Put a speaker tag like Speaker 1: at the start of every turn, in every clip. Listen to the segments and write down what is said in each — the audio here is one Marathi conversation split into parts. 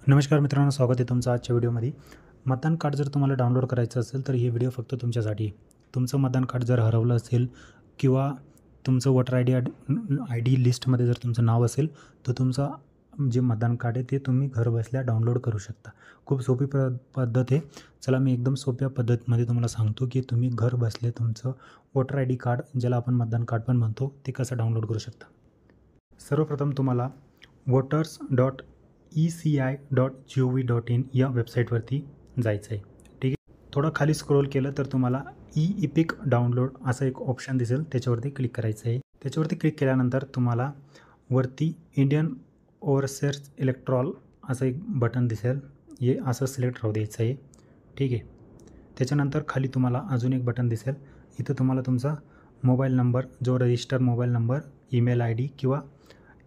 Speaker 1: नमस्कार मित्रांनो, स्वागत आहे तुमचं आजच्या व्हिडिओमध्ये. मतदान कार्ड जर तुम्हाला डाउनलोड करायचं असेल तर ही व्हिडिओ फक्त तुमच्यासाठी आहे. तुमचं मतदान कार्ड जर हरवलं असेल किंवा तुमचं वोटर आय डी लिस्टमध्ये जर तुमचं नाव असेल तर तुमचं जे मतदान कार्ड आहे ते तुम्ही घरबसल्या डाउनलोड करू शकता. खूप सोपी पद्धत आहे. चला मी एकदम सोप्या पद्धतीमध्ये तुम्हाला सांगतो की तुम्ही घर बसल्या तुमचं वोटर आय डी कार्ड, ज्याला आपण मतदान कार्ड पण म्हणतो, ते कसं डाउनलोड करू शकता. सर्वप्रथम तुम्हाला voters.eci.gov.in या वेबसाईटवरती जायचं आहे. ठीक आहे. थोडं खाली स्क्रोल केलं तर तुम्हाला ई-इपिक डाउनलोड असं एक ऑप्शन दिसेल, त्याच्यावरती क्लिक करायचं आहे. त्याच्यावरती क्लिक केल्यानंतर तुम्हाला वरती इंडियन ओव्हरसीज इलेक्टोरल असं एक बटन दिसेल, हे असं सिलेक्ट राहू द्यायचं आहे. ठीक आहे. त्याच्यानंतर खाली तुम्हाला अजून एक बटन दिसेल, इथं तुम्हाला तुमचा मोबाईल नंबर, जो register mobile number, email I D किंवा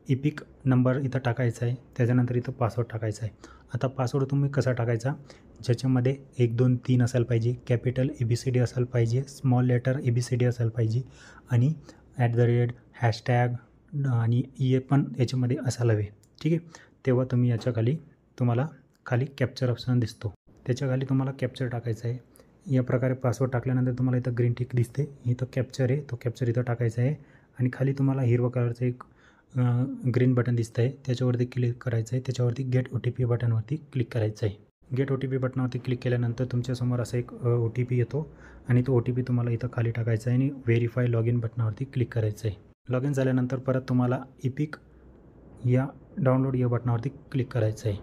Speaker 1: इपिक नंबर इथं टाकायचा आहे. त्याच्यानंतर इथं पासवर्ड टाकायचा आहे. आता पासवर्ड तुम्ही कसा टाकायचा, ज्याच्यामध्ये 1 2 3 असायला पाहिजे, कॅपिटल ABCD असायला पाहिजे, स्मॉल लेटर ABCD असायला पाहिजे आणि @ हॅशटॅग आणि EA पण याच्यामध्ये असायला हवे. ठीक आहे. तेव्हा तुम्ही याच्याखाली तुम्हाला खाली कॅप्चर ऑप्शन दिसतो, त्याच्याखाली तुम्हाला कॅप्चर टाकायचं आहे. या प्रकारे पासवर्ड टाकल्यानंतर तुम्हाला इथं ग्रीन टिक दिसते, इथं कॅप्चर आहे, तो कॅप्चर इथं टाकायचा आहे. आणि खाली तुम्हाला हिरवा कलरचं एक ग्रीन बटन दिसतं आहे, त्याच्यावरती क्लिक करायचं आहे. त्याच्यावरती गेट OTP बटनवरती क्लिक करायचं आहे. गेट OTP बटनावरती क्लिक केल्यानंतर तुमच्यासमोर असा एक OTP येतो आणि तो OTP तुम्हाला इथं खाली टाकायचा आहे आणि व्हेरीफाय लॉगिन बटनावरती क्लिक करायचं आहे. लॉगिन झाल्यानंतर परत तुम्हाला इपिक या डाउनलोड या बटनावरती क्लिक करायचं आहे.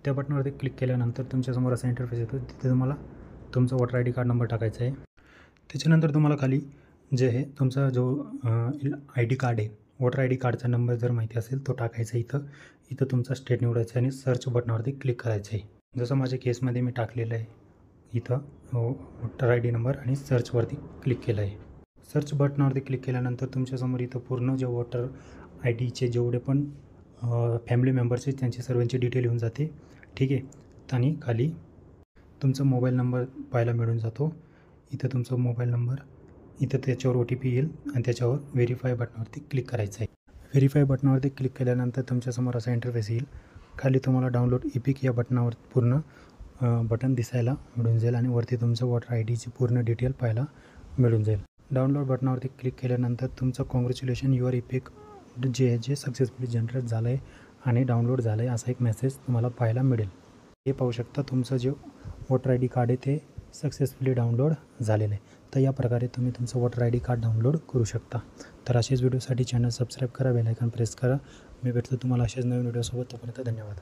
Speaker 1: त्या बटनावरती क्लिक केल्यानंतर तुमच्यासमोर असा इंटरफेस येतो, तिथे तुम्हाला तुमचा वोटर ID कार्ड नंबर टाकायचा आहे. त्याच्यानंतर तुम्हाला खाली जे आहे तुमचा जो ID कार्ड आहे, वोटर ID कार्डचा नंबर जर माहिती असेल तो टाकायचा आहे. इथं तुमचा स्टेट निवडायचा आणि सर्च बटनावरती क्लिक करायचं आहे. जसं माझ्या केसमध्ये मी टाकलेलं आहे, इथं वोटर ID नंबर आणि सर्चवरती क्लिक केलं आहे. सर्च बटनावरती क्लिक केल्यानंतर तुमच्यासमोर इथं पूर्ण जे वोटर IDचे जेवढे पण फॅमिली मेंबर्स आहेत त्यांची सर्वांची डिटेल येऊन जाते. ठीक आहे. आणि खाली तुमचा मोबाईल नंबर पाहायला मिळून जातो. इथं तुमचा मोबाईल नंबर, इथं त्याच्यावर OTP येईल आणि त्याच्यावर व्हेरीफाय बटनावरती क्लिक करायचं आहे. व्हेरीफाय बटनावरती क्लिक केल्यानंतर तुमच्यासमोर असा इंटरफेस येईल. खाली तुम्हाला डाउनलोड इपिक या बटनावर पूर्ण बटन दिसायला मिळून जाईल आणि वरती तुमचं वोटर IDची पूर्ण डिटेल पाहायला मिळून जाईल. डाउनलोड बटनावरती क्लिक केल्यानंतर तुमचं कॉंग्रॅच्युलेशन युअर इपिक जे सक्सेसफुली जनरेट झालं आहे आणि डाउनलोड झालं आहे असा एक मेसेज तुम्हाला पाहायला मिळेल. हे पाहू शकता तुमचं जे वोटर ID कार्ड आहे ते सक्सेसफुली डाउनलोड झालेलं आहे. तर या प्रकारे तुम्ही तुमचं वोटर ID कार्ड डाउनलोड करू शकता. तर असेच व्हिडिओसाठी चॅनल सबस्क्राईब करा, बेल आयकॉन प्रेस करा. मी भेटतो तुम्हाला असेच नवीन व्हिडिओसोबत. तोपर्यंत धन्यवाद.